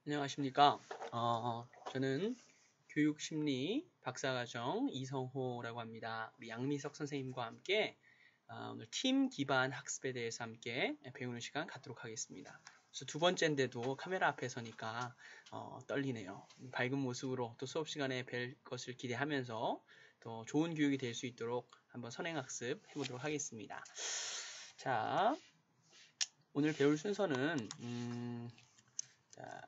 안녕하십니까. 저는 교육심리 박사과정 이성호라고 합니다. 우리 양미석 선생님과 함께 오늘 팀 기반 학습에 대해서 함께 배우는 시간 갖도록 하겠습니다. 그래서 두 번째인데도 카메라 앞에 서니까 떨리네요. 밝은 모습으로 또 수업 시간에 뵐 것을 기대하면서 더 좋은 교육이 될 수 있도록 한번 선행학습 해보도록 하겠습니다. 자, 오늘 배울 순서는 자,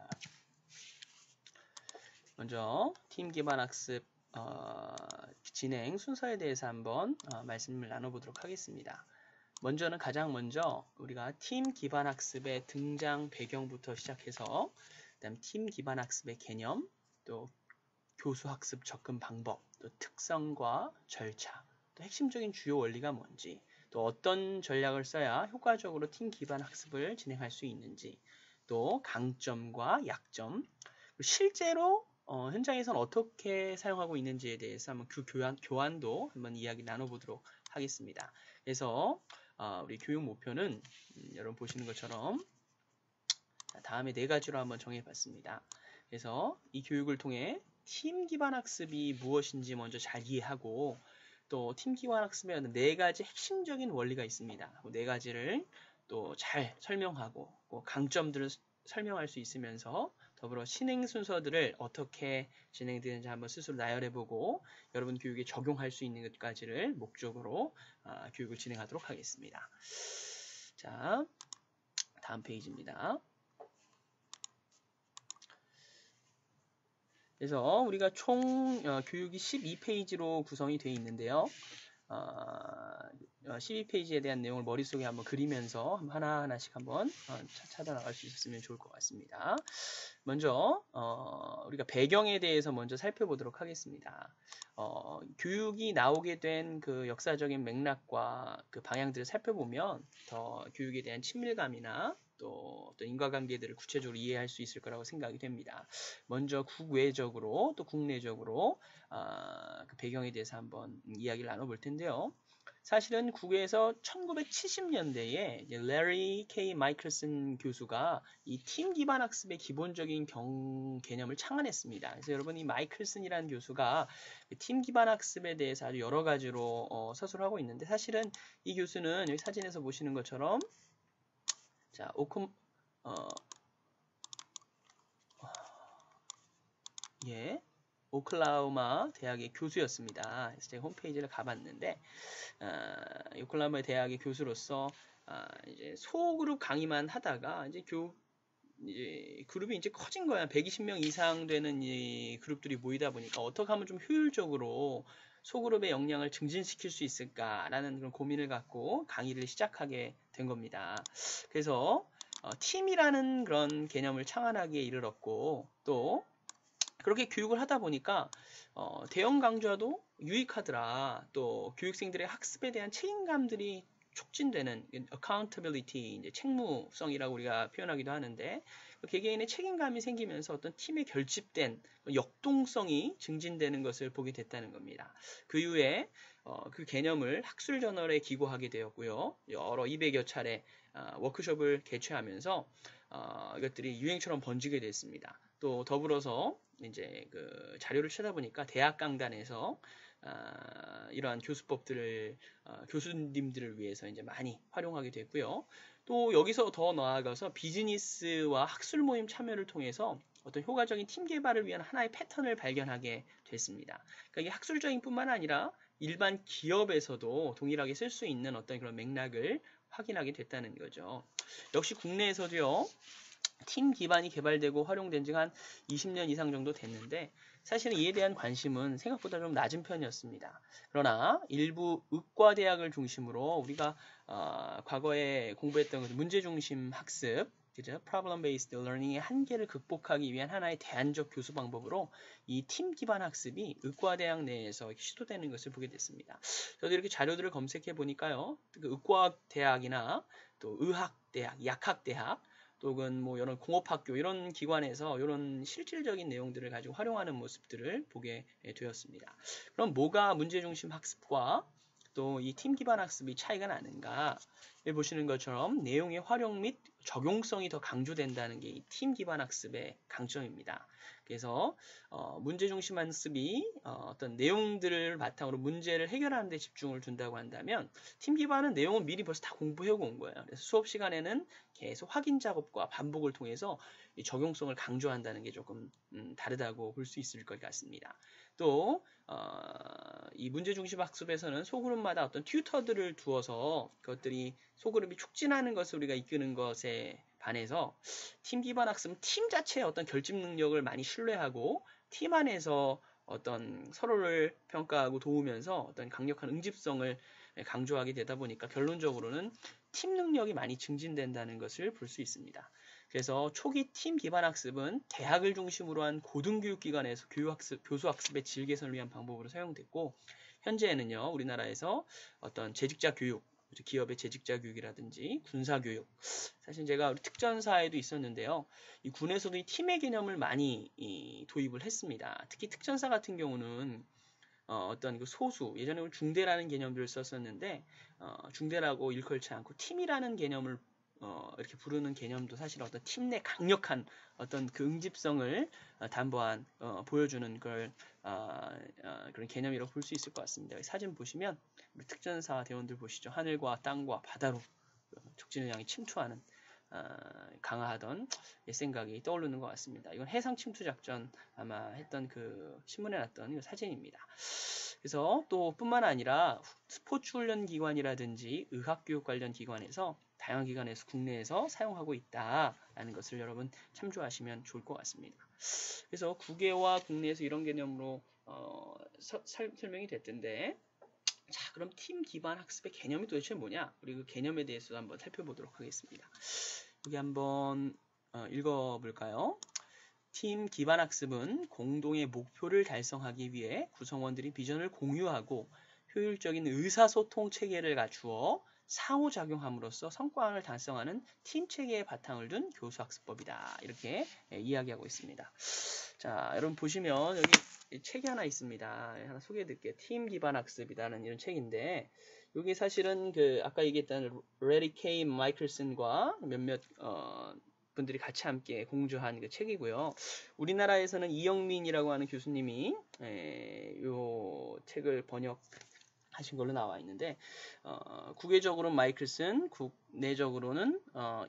먼저 팀 기반 학습 진행 순서에 대해서 한번 말씀을 나눠보도록 하겠습니다. 가장 먼저 우리가 팀 기반 학습의 등장 배경부터 시작해서 그다음 팀 기반 학습의 개념, 또 교수 학습 접근 방법, 또 특성과 절차, 또 핵심적인 주요 원리가 뭔지, 또 어떤 전략을 써야 효과적으로 팀 기반 학습을 진행할 수 있는지, 또 강점과 약점, 실제로 현장에서는 어떻게 사용하고 있는지에 대해서 한번 그 교환도 한번 이야기 나눠보도록 하겠습니다. 그래서 우리 교육 목표는 여러분 보시는 것처럼 다음에 4가지로 한번 정해봤습니다. 그래서 이 교육을 통해 팀 기반 학습이 무엇인지 먼저 잘 이해하고 또 팀 기반 학습에 4가지 핵심적인 원리가 있습니다. 그 4가지를 또 잘 설명하고 강점들을 설명할 수 있으면서 더불어 진행 순서들을 어떻게 진행되는지 한번 스스로 나열해보고 여러분 교육에 적용할 수 있는 것까지를 목적으로 교육을 진행하도록 하겠습니다. 자, 다음 페이지입니다. 그래서 우리가 총 교육이 12페이지로 구성이 되어 있는데요. 12페이지에 대한 내용을 머릿속에 한번 그리면서 하나하나씩 한번 찾아나갈 수 있었으면 좋을 것 같습니다. 먼저 우리가 배경에 대해서 먼저 살펴보도록 하겠습니다. 교육이 나오게 된 그 역사적인 맥락과 그 방향들을 살펴보면 더 교육에 대한 친밀감이나 또 인과관계들을 구체적으로 이해할 수 있을 거라고 생각이 됩니다. 먼저 국외적으로 또 국내적으로 그 배경에 대해서 한번 이야기를 나눠볼 텐데요. 사실은 국외에서 1970년대에 레리 K 마이클슨 교수가 이 팀 기반 학습의 기본적인 개념을 창안했습니다. 그래서 여러분 이 마이클슨이라는 교수가 팀 기반 학습에 대해서 아주 여러 가지로 서술을 하고 있는데 사실은 이 교수는 여기 사진에서 보시는 것처럼 자 오클라호마 대학의 교수였습니다. 그래서 제가 홈페이지를 가봤는데 오클라호마 대학의 교수로서 이제 소그룹 강의만 하다가 이제 그룹이 이제 커진 거야. 120명 이상 되는 이 그룹들이 모이다 보니까 어떻게 하면 좀 효율적으로 소그룹의 역량을 증진시킬 수 있을까라는 그런 고민을 갖고 강의를 시작하게 된 겁니다. 그래서 팀이라는 그런 개념을 창안하기에 이르렀고 또 그렇게 교육을 하다 보니까 대형 강좌도 유익하더라. 또 교육생들의 학습에 대한 책임감들이 촉진되는 accountability, 이제 책무성이라고 우리가 표현하기도 하는데 개개인의 책임감이 생기면서 어떤 팀에 결집된 역동성이 증진되는 것을 보게 됐다는 겁니다. 그 이후에 그 개념을 학술 저널에 기고하게 되었고요. 여러 200여 차례 워크숍을 개최하면서 이것들이 유행처럼 번지게 됐습니다. 또 더불어서 이제 그 자료를 찾아보니까 대학 강단에서 이러한 교수법들을 교수님들을 위해서 이제 많이 활용하게 됐고요. 또 여기서 더 나아가서 비즈니스와 학술 모임 참여를 통해서 어떤 효과적인 팀 개발을 위한 하나의 패턴을 발견하게 됐습니다. 그러니까 이게 학술적인 뿐만 아니라 일반 기업에서도 동일하게 쓸 수 있는 어떤 그런 맥락을 확인하게 됐다는 거죠. 역시 국내에서도요. 팀 기반이 개발되고 활용된 지가 한 20년 이상 정도 됐는데 사실은 이에 대한 관심은 생각보다 좀 낮은 편이었습니다. 그러나 일부 의과대학을 중심으로 우리가 과거에 공부했던 문제중심 학습, 그죠? Problem Based Learning의 한계를 극복하기 위한 하나의 대안적 교수 방법으로 이 팀 기반 학습이 의과대학 내에서 시도되는 것을 보게 됐습니다. 저도 이렇게 자료들을 검색해 보니까요, 그 의과대학이나 또 의학대학, 약학대학 또는 뭐 이런 공업학교 이런 기관에서 이런 실질적인 내용들을 가지고 활용하는 모습들을 보게 되었습니다. 그럼 뭐가 문제중심 학습과 학습도 이 팀 기반 학습이 차이가 나는가? 여기 보시는 것처럼 내용의 활용 및 적용성이 더 강조된다는 게 이 팀 기반 학습의 강점입니다. 그래서 문제 중심 학습이 어떤 내용들을 바탕으로 문제를 해결하는 데 집중을 둔다고 한다면 팀 기반은 내용은 미리 벌써 다 공부해 온 거예요. 그래서 수업 시간에는 계속 확인 작업과 반복을 통해서 이 적용성을 강조한다는 게 조금 다르다고 볼 수 있을 것 같습니다. 또 이 문제 중심 학습에서는 소그룹마다 어떤 튜터들을 두어서 그것들이 소그룹이 촉진하는 것을 우리가 이끄는 것에 반해서 팀 기반 학습은 팀 자체의 어떤 결집 능력을 많이 신뢰하고 팀 안에서 어떤 서로를 평가하고 도우면서 어떤 강력한 응집성을 강조하게 되다 보니까 결론적으로는 팀 능력이 많이 증진된다는 것을 볼 수 있습니다. 그래서 초기 팀 기반 학습은 대학을 중심으로 한 고등교육기관에서 교수 학습의 질 개선을 위한 방법으로 사용됐고 현재는요 우리나라에서 어떤 재직자 교육, 기업의 재직자 교육이라든지 군사 교육, 사실 제가 우리 특전사에도 있었는데요. 이 군에서도 이 팀의 개념을 많이 도입을 했습니다. 특히 특전사 같은 경우는 어떤 그 소수, 예전에 중대라는 개념들을 썼었는데 중대라고 일컬지 않고 팀이라는 개념을 이렇게 부르는 개념도 사실 어떤 팀 내 강력한 어떤 그 응집성을 담보한 보여주는 그런 개념이라고 볼 수 있을 것 같습니다. 사진 보시면 우리 특전사 대원들 보시죠. 하늘과 땅과 바다로 촉진을 향해 침투하는 강화하던 옛 생각이 떠오르는 것 같습니다. 이건 해상 침투 작전 아마 했던 그 신문에 났던 사진입니다. 그래서 또 뿐만 아니라 스포츠 훈련 기관이라든지 의학교육 관련 기관에서 다양한 기관에서 국내에서 사용하고 있다라는 것을 여러분 참조하시면 좋을 것 같습니다. 그래서 국외와 국내에서 이런 개념으로 설명이 됐던데 자, 그럼 팀 기반 학습의 개념이 도대체 뭐냐? 우리 그 개념에 대해서 한번 살펴보도록 하겠습니다. 여기 한번 읽어볼까요? 팀 기반 학습은 공동의 목표를 달성하기 위해 구성원들이 비전을 공유하고 효율적인 의사소통 체계를 갖추어 상호작용함으로써 성과를 달성하는 팀 체계의 바탕을 둔 교수학습법이다. 이렇게 이야기하고 있습니다. 자, 여러분 보시면 여기 책이 하나 있습니다. 하나 소개해드릴게요. 팀 기반 학습이라는 이런 책인데 여기 사실은 그 아까 얘기했던 레리 케이 마이클슨과 몇몇 분들이 같이 함께 공저한 그 책이고요. 우리나라에서는 이영민이라고 하는 교수님이 이 책을 번역하신 걸로 나와 있는데 국외적으로는 마이클슨, 국내적으로는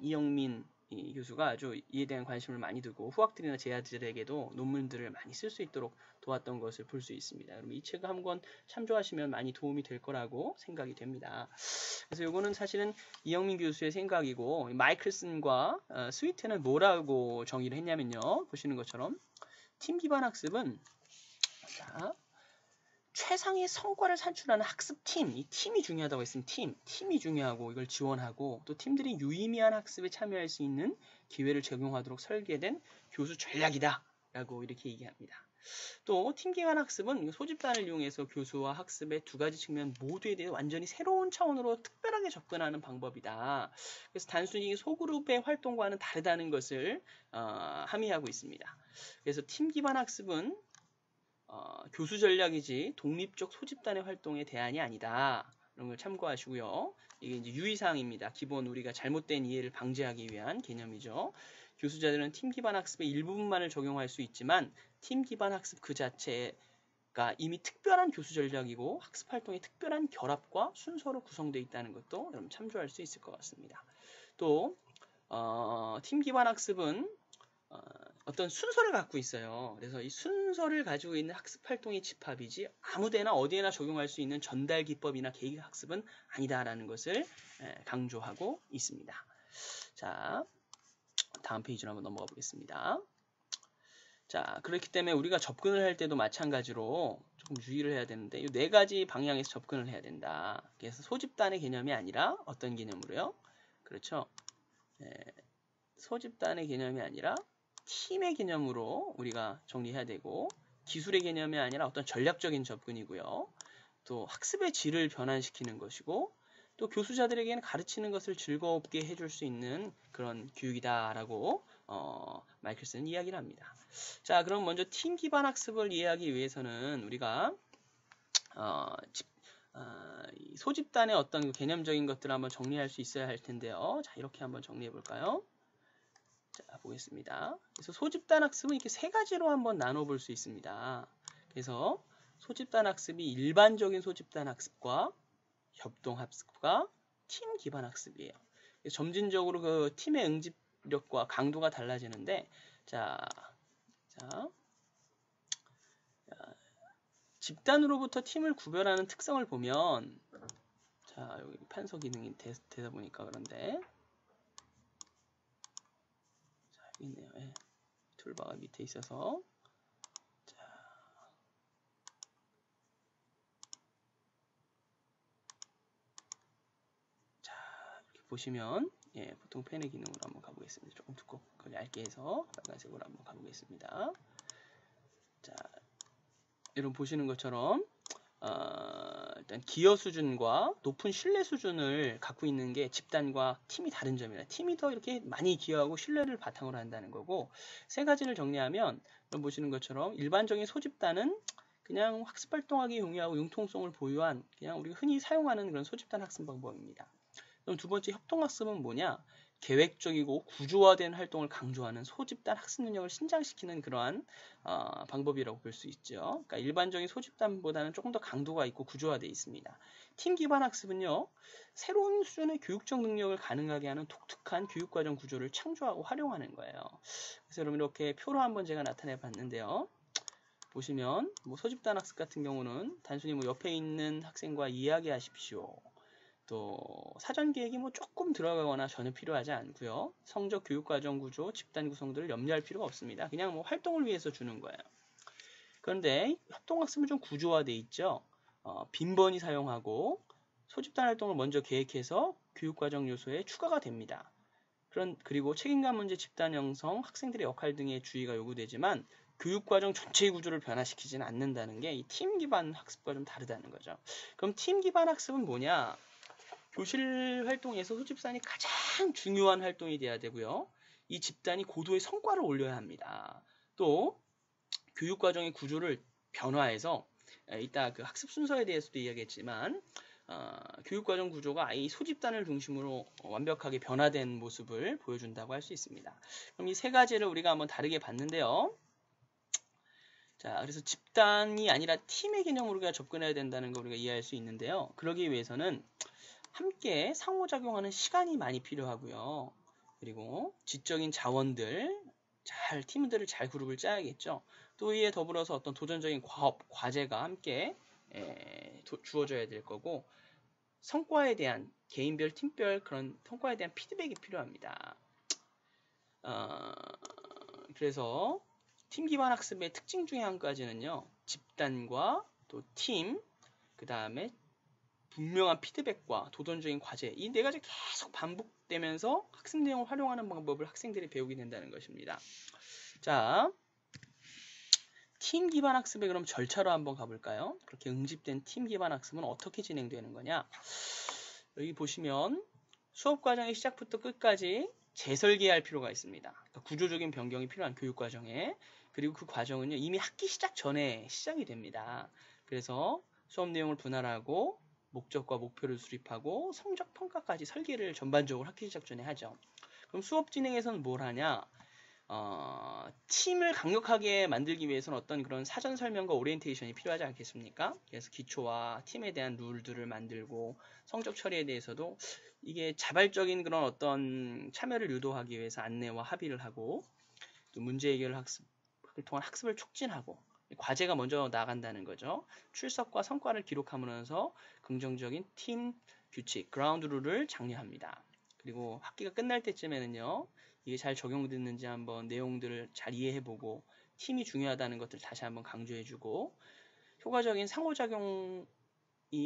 이영민 이 교수가 아주 이에 대한 관심을 많이 두고 후학들이나 제자들에게도 논문들을 많이 쓸 수 있도록 도왔던 것을 볼 수 있습니다. 여러분 이 책을 한번 참조하시면 많이 도움이 될 거라고 생각이 됩니다. 그래서 이거는 사실은 이영민 교수의 생각이고 마이클슨과 스위트는 뭐라고 정의를 했냐면요. 보시는 것처럼 팀 기반 학습은 자, 최상의 성과를 산출하는 학습팀, 이 팀이 중요하다고 했으면 팀이 중요하고 이걸 지원하고 또 팀들이 유의미한 학습에 참여할 수 있는 기회를 제공하도록 설계된 교수 전략이다 라고 이렇게 얘기합니다. 또 팀 기반 학습은 소집단을 이용해서 교수와 학습의 두 가지 측면 모두에 대해 완전히 새로운 차원으로 특별하게 접근하는 방법이다. 그래서 단순히 소그룹의 활동과는 다르다는 것을 함의하고 있습니다. 그래서 팀 기반 학습은 교수 전략이지 독립적 소집단의 활동의 대안이 아니다. 이런 걸 참고하시고요. 이게 이제 유의사항입니다. 기본 우리가 잘못된 이해를 방지하기 위한 개념이죠. 교수자들은 팀 기반 학습의 일부분만을 적용할 수 있지만 팀 기반 학습 그 자체가 이미 특별한 교수 전략이고 학습 활동의 특별한 결합과 순서로 구성되어 있다는 것도 여러분 참조할 수 있을 것 같습니다. 또 팀 기반 학습은 어떤 순서를 갖고 있어요. 그래서 이 순서를 가지고 있는 학습 활동의 집합이지 아무데나 어디에나 적용할 수 있는 전달 기법이나 계획 학습은 아니다라는 것을 강조하고 있습니다. 자, 다음 페이지로 한번 넘어가 보겠습니다. 자, 그렇기 때문에 우리가 접근을 할 때도 마찬가지로 조금 유의를 해야 되는데 이 네 가지 방향에서 접근을 해야 된다. 그래서 소집단의 개념이 아니라 어떤 개념으로요? 그렇죠. 소집단의 개념이 아니라 팀의 개념으로 우리가 정리해야 되고 기술의 개념이 아니라 어떤 전략적인 접근이고요. 또 학습의 질을 변환시키는 것이고 또 교수자들에게는 가르치는 것을 즐겁게 해줄 수 있는 그런 교육이다라고 마이클슨은 이야기를 합니다. 자, 그럼 먼저 팀 기반 학습을 이해하기 위해서는 우리가 이 소집단의 어떤 개념적인 것들을 한번 정리할 수 있어야 할 텐데요. 자, 이렇게 한번 정리해 볼까요? 자, 보겠습니다. 그래서 소집단 학습은 이렇게 세 가지로 한번 나눠볼 수 있습니다. 그래서 소집단 학습이 일반적인 소집단 학습과 협동 학습과 팀 기반 학습이에요. 점진적으로 그 팀의 응집력과 강도가 달라지는데, 자, 집단으로부터 팀을 구별하는 특성을 보면, 자, 여기 판서 기능이 되다 보니까 그런데, 자, 여기 있네요. 예. 툴바가 밑에 있어서, 자, 이렇게 보시면, 예, 보통 펜의 기능으로 한번 가보겠습니다. 조금 두껍고 얇게 해서 빨간색으로 한번 가보겠습니다. 자, 여러분 보시는 것처럼 일단 기여 수준과 높은 신뢰 수준을 갖고 있는 게 집단과 팀이 다른 점이다. 팀이 더 이렇게 많이 기여하고 신뢰를 바탕으로 한다는 거고, 세 가지를 정리하면 여러분 보시는 것처럼 일반적인 소집단은 그냥 학습 활동하기 용이하고 융통성을 보유한 그냥 우리가 흔히 사용하는 그런 소집단 학습 방법입니다. 그럼 두 번째 협동학습은 뭐냐? 계획적이고 구조화된 활동을 강조하는 소집단 학습 능력을 신장시키는 그러한 방법이라고 볼 수 있죠. 그러니까 일반적인 소집단보다는 조금 더 강도가 있고 구조화되어 있습니다. 팀 기반 학습은요, 새로운 수준의 교육적 능력을 가능하게 하는 독특한 교육과정 구조를 창조하고 활용하는 거예요. 그래서 여러분 이렇게 표로 한번 제가 나타내 봤는데요. 보시면 뭐 소집단 학습 같은 경우는 단순히 뭐 옆에 있는 학생과 이야기하십시오. 또 사전 계획이 뭐 조금 들어가거나 전혀 필요하지 않고요. 성적 교육과정 구조, 집단 구성들을 염려할 필요가 없습니다. 그냥 뭐 활동을 위해서 주는 거예요. 그런데 협동학습은 좀 구조화돼 있죠. 빈번히 사용하고 소집단 활동을 먼저 계획해서 교육과정 요소에 추가가 됩니다. 그리고 책임감 문제, 집단 형성, 학생들의 역할 등의 주의가 요구되지만 교육과정 전체의 구조를 변화시키지는 않는다는 게 이 팀 기반 학습과 좀 다르다는 거죠. 그럼 팀 기반 학습은 뭐냐? 교실 활동에서 소집단이 가장 중요한 활동이 돼야 되고요. 이 집단이 고도의 성과를 올려야 합니다. 또 교육과정의 구조를 변화해서 이따 그 학습 순서에 대해서도 이야기했지만 교육과정 구조가 이 소집단을 중심으로 완벽하게 변화된 모습을 보여준다고 할 수 있습니다. 그럼 이 세 가지를 우리가 한번 다르게 봤는데요. 자, 그래서 집단이 아니라 팀의 개념으로 우리가 접근해야 된다는 거 우리가 이해할 수 있는데요. 그러기 위해서는 함께 상호작용하는 시간이 많이 필요하고요. 그리고 지적인 자원들, 팀들을 잘 그룹을 짜야겠죠. 또 이에 더불어서 어떤 도전적인 과제가 함께 주어져야 될 거고, 성과에 대한 개인별, 팀별 그런 성과에 대한 피드백이 필요합니다. 그래서 팀 기반 학습의 특징 중에 한 가지는요, 집단과 또 팀, 그 다음에 분명한 피드백과 도전적인 과제, 이 네 가지 계속 반복되면서 학습 내용을 활용하는 방법을 학생들이 배우게 된다는 것입니다. 자, 팀 기반 학습의 그럼 절차로 한번 가볼까요? 그렇게 응집된 팀 기반 학습은 어떻게 진행되는 거냐? 여기 보시면 수업 과정의 시작부터 끝까지 재설계할 필요가 있습니다. 그러니까 구조적인 변경이 필요한 교육 과정에, 그리고 그 과정은요 이미 학기 시작 전에 시작이 됩니다. 그래서 수업 내용을 분할하고 목적과 목표를 수립하고 성적 평가까지 설계를 전반적으로 학기 시작 전에 하죠. 그럼 수업 진행에서는 뭘 하냐? 팀을 강력하게 만들기 위해서는 어떤 그런 사전 설명과 오리엔테이션이 필요하지 않겠습니까? 그래서 기초와 팀에 대한 룰들을 만들고 성적 처리에 대해서도 이게 자발적인 그런 어떤 참여를 유도하기 위해서 안내와 합의를 하고, 또 문제 해결 학습을 통한 학습을 촉진하고, 과제가 먼저 나간다는 거죠. 출석과 성과를 기록하면서 긍정적인 팀 규칙, 그라운드 룰을 장려합니다. 그리고 학기가 끝날 때쯤에는요, 이게 잘 적용됐는지 한번 내용들을 잘 이해해보고, 팀이 중요하다는 것들 다시 한번 강조해주고, 효과적인 상호작용이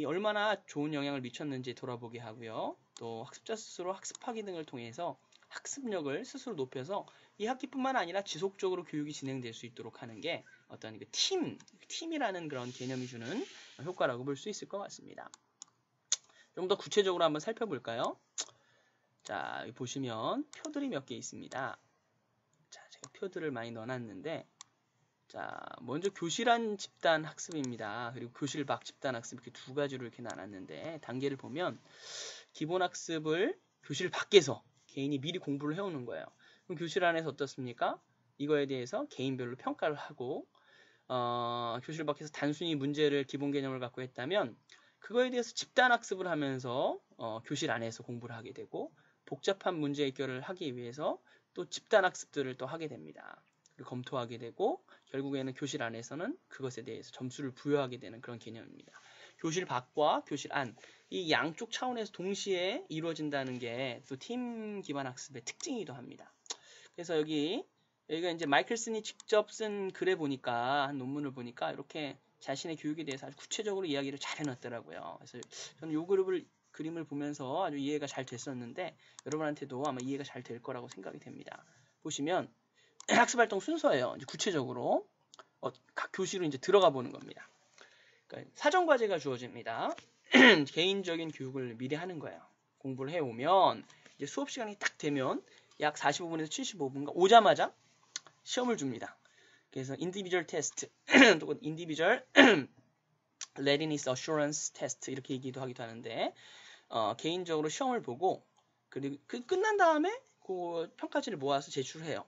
얼마나 좋은 영향을 미쳤는지 돌아보게 하고요. 또 학습자 스스로 학습하기 등을 통해서 학습력을 스스로 높여서 이 학기뿐만 아니라 지속적으로 교육이 진행될 수 있도록 하는 게 어떤 그 팀이라는 그런 개념이 주는 효과라고 볼 수 있을 것 같습니다. 좀 더 구체적으로 한번 살펴볼까요? 자, 여기 보시면 표들이 몇 개 있습니다. 자, 제가 표들을 많이 넣어놨는데, 자, 먼저 교실 안 집단 학습입니다. 그리고 교실 밖 집단 학습 이렇게 두 가지로 이렇게 나눴는데 단계를 보면 기본 학습을 교실 밖에서 개인이 미리 공부를 해오는 거예요. 그럼 교실 안에서 어떻습니까? 이거에 대해서 개인별로 평가를 하고 교실 밖에서 단순히 문제를 기본 개념을 갖고 했다면 그거에 대해서 집단 학습을 하면서 교실 안에서 공부를 하게 되고 복잡한 문제 해결을 하기 위해서 또 집단 학습들을 또 하게 됩니다. 검토하게 되고 결국에는 교실 안에서는 그것에 대해서 점수를 부여하게 되는 그런 개념입니다. 교실 밖과 교실 안, 이 양쪽 차원에서 동시에 이루어진다는 게 또 팀 기반 학습의 특징이기도 합니다. 그래서 여기가 이제 마이클슨이 직접 쓴 글에 보니까, 한 논문을 보니까 이렇게 자신의 교육에 대해서 아주 구체적으로 이야기를 잘 해놨더라고요. 그래서 저는 이 그림을 보면서 아주 이해가 잘 됐었는데 여러분한테도 아마 이해가 잘 될 거라고 생각이 됩니다. 보시면 학습활동 순서예요. 이제 구체적으로 각 교실로 이제 들어가 보는 겁니다. 그러니까 사전 과제가 주어집니다. 개인적인 교육을 미리 하는 거예요. 공부를 해오면 이제 수업 시간이 딱 되면 약 45분에서 75분간 오자마자 시험을 줍니다. 그래서 인디비주얼 테스트, 또 인디비주얼 readiness assurance 테스트 이렇게 얘기도 하기도 하는데 개인적으로 시험을 보고 그리고 끝난 다음에 그 평가지를 모아서 제출해요.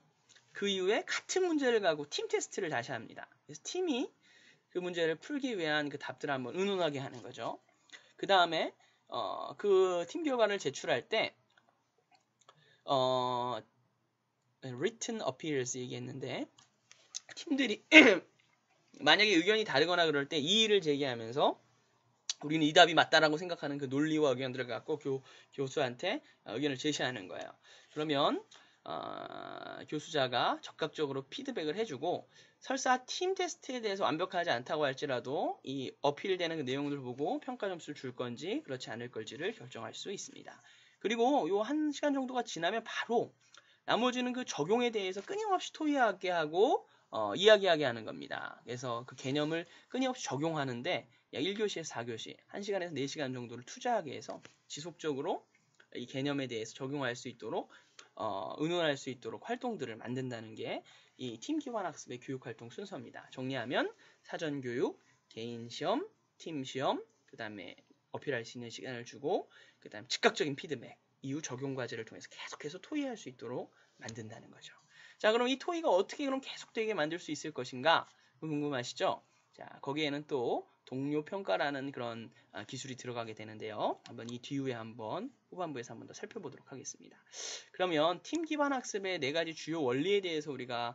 그 이후에 같은 문제를 가지고 팀 테스트를 다시 합니다. 그래서 팀이 그 문제를 풀기 위한 그 답들을 한번 의논하게 하는 거죠. 그 다음에 그 팀 결과를 제출할 때 written appeals 얘기했는데 팀들이 만약에 의견이 다르거나 그럴 때 이의를 제기하면서 우리는 이 답이 맞다라고 생각하는 그 논리와 의견들을 갖고 교수한테 의견을 제시하는 거예요. 그러면 교수자가 적극적으로 피드백을 해주고 설사 팀 테스트에 대해서 완벽하지 않다고 할지라도 이 어필되는 그 내용들을 보고 평가 점수를 줄 건지 그렇지 않을 건지를 결정할 수 있습니다. 그리고 요 1시간 정도가 지나면 바로 나머지는 그 적용에 대해서 끊임없이 토의하게 하고 이야기하게 하는 겁니다. 그래서 그 개념을 끊임없이 적용하는데 약 1교시에서 4교시, 1시간에서 4시간 정도를 투자하게 해서 지속적으로 이 개념에 대해서 적용할 수 있도록 의논할 수 있도록 활동들을 만든다는 게 이 팀 기반 학습의 교육 활동 순서입니다. 정리하면 사전 교육, 개인 시험, 팀 시험, 그 다음에 어필할 수 있는 시간을 주고 그 다음 즉각적인 피드백, 이후 적용 과제를 통해서 계속해서 토의할 수 있도록 만든다는 거죠. 자, 그럼 이 토의가 어떻게 그럼 계속되게 만들 수 있을 것인가? 궁금하시죠? 자, 거기에는 또 동료 평가라는 그런 기술이 들어가게 되는데요. 한번 이 뒤에 한번 후반부에서 한번 더 살펴보도록 하겠습니다. 그러면 팀 기반 학습의 4가지 주요 원리에 대해서 우리가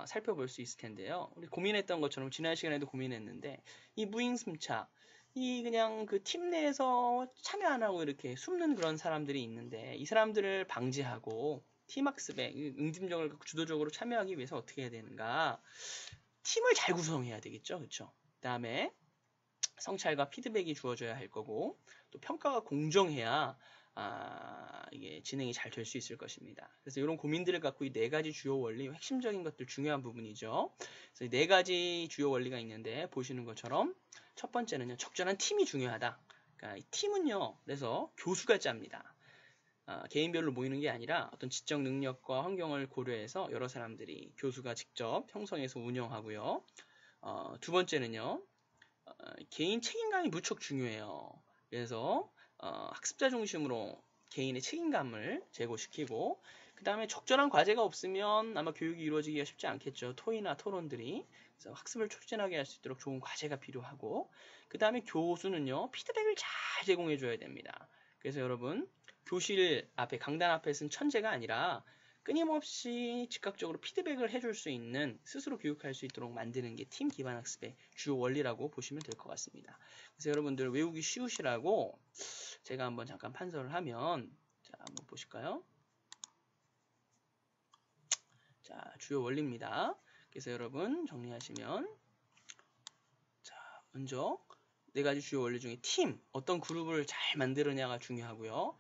살펴볼 수 있을 텐데요. 우리 고민했던 것처럼 지난 시간에도 고민했는데 이 무임승차, 이 그냥 그 팀 내에서 참여 안 하고 이렇게 숨는 그런 사람들이 있는데 이 사람들을 방지하고 팀 학습에 응집력을 주도적으로 참여하기 위해서 어떻게 해야 되는가? 팀을 잘 구성해야 되겠죠, 그렇죠? 그다음에 성찰과 피드백이 주어져야 할 거고 또 평가가 공정해야 이게 진행이 잘 될 수 있을 것입니다. 그래서 이런 고민들을 갖고 이 4가지 주요 원리, 핵심적인 것들 중요한 부분이죠. 그래서 이 4가지 주요 원리가 있는데 보시는 것처럼 첫 번째는요, 적절한 팀이 중요하다. 그러니까 이 팀은요, 그래서 교수가 짭니다. 개인별로 모이는 게 아니라 어떤 지적 능력과 환경을 고려해서 여러 사람들이 교수가 직접 형성해서 운영하고요. 두 번째는요, 개인 책임감이 무척 중요해요. 그래서 학습자 중심으로 개인의 책임감을 제고시키고 그 다음에 적절한 과제가 없으면 아마 교육이 이루어지기가 쉽지 않겠죠. 토의나 토론들이. 그래서 학습을 촉진하게 할 수 있도록 좋은 과제가 필요하고 그 다음에 교수는요, 피드백을 잘 제공해 줘야 됩니다. 그래서 여러분, 교실 앞에 강단 앞에 쓴 천재가 아니라 끊임없이 즉각적으로 피드백을 해줄 수 있는 스스로 교육할 수 있도록 만드는 게 팀 기반 학습의 주요 원리라고 보시면 될 것 같습니다. 그래서 여러분들 외우기 쉬우시라고 제가 한번 잠깐 판서를 하면 자, 한번 보실까요? 자, 주요 원리입니다. 그래서 여러분 정리하시면 자, 먼저 4가지 주요 원리 중에 팀, 어떤 그룹을 잘 만드느냐가 중요하고요.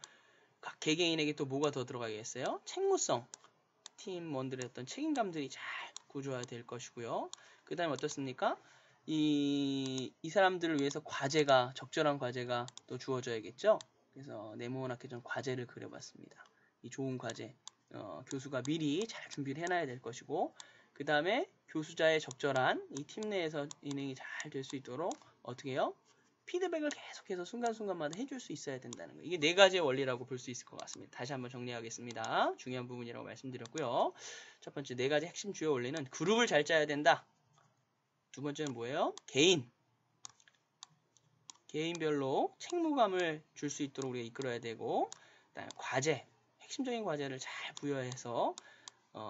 각 개개인에게 또 뭐가 더 들어가겠어요? 책무성, 팀원들의 어떤 책임감들이 잘 구조화될 것이고요. 그 다음에 어떻습니까? 이 사람들을 위해서 적절한 과제가 또 주어져야겠죠? 그래서 네모원 학회전 과제를 그려봤습니다. 이 좋은 과제, 교수가 미리 잘 준비를 해놔야 될 것이고, 그 다음에 교수자의 적절한 이 팀 내에서 진행이 잘 될 수 있도록 어떻게 해요? 피드백을 계속해서 순간순간마다 해줄 수 있어야 된다는 거예요. 이게 4가지의 원리라고 볼 수 있을 것 같습니다. 다시 한번 정리하겠습니다. 중요한 부분이라고 말씀드렸고요. 첫 번째 4가지 핵심 주요 원리는 그룹을 잘 짜야 된다. 두 번째는 뭐예요? 개인별로 책무감을 줄 수 있도록 우리가 이끌어야 되고, 그다음에 과제, 핵심적인 과제를 잘 부여해서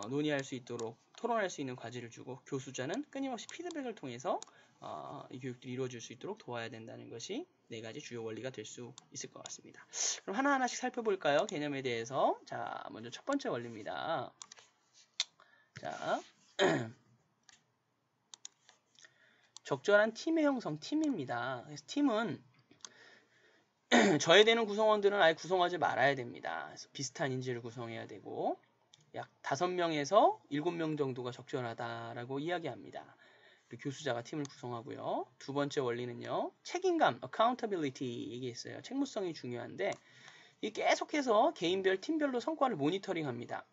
논의할 수 있도록 토론할 수 있는 과제를 주고, 교수자는 끊임없이 피드백을 통해서 이 교육들이 이루어질 수 있도록 도와야 된다는 것이 4가지 주요 원리가 될 수 있을 것 같습니다. 그럼 하나하나씩 살펴볼까요? 개념에 대해서. 자, 먼저 첫 번째 원리입니다. 자, 적절한 팀의 형성, 팀입니다. 그래서 팀은 저해되는 구성원들은 아예 구성하지 말아야 됩니다. 그래서 비슷한 인지를 구성해야 되고, 약 5명에서 7명 정도가 적절하다라고 이야기합니다. 그리고 교수자가 팀을 구성하고요. 두 번째 원리는요, 책임감, accountability 얘기했어요. 책무성이 중요한데, 이 계속해서 개인별, 팀별로 성과를 모니터링합니다.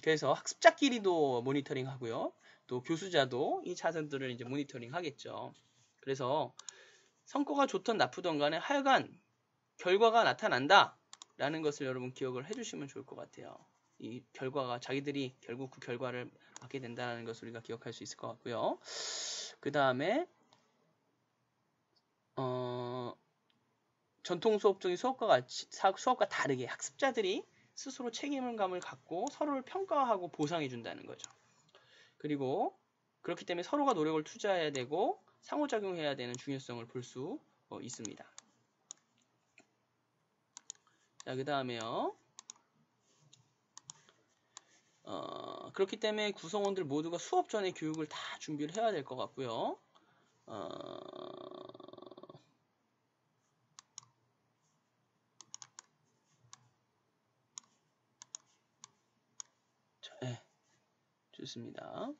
그래서 학습자끼리도 모니터링하고요. 또 교수자도 이 자산들을 이제 모니터링하겠죠. 그래서 성과가 좋던 나쁘던 간에 하여간 결과가 나타난다 라는 것을 여러분 기억을 해주시면 좋을 것 같아요. 이 결과가 자기들이 결국 그 결과를 받게 된다는 것을 우리가 기억할 수 있을 것 같고요. 그 다음에 전통 수업적인 수업과 다르게 학습자들이 스스로 책임감을 갖고 서로를 평가하고 보상해 준다는 거죠. 그리고 그렇기 때문에 서로가 노력을 투자해야 되고 상호작용해야 되는 중요성을 볼 수 있습니다. 자, 그 다음에요. 그렇기 때문에 구성원들 모두가 수업 전에 교육을 다 준비를 해야 될 것 같고요. 네, 좋습니다.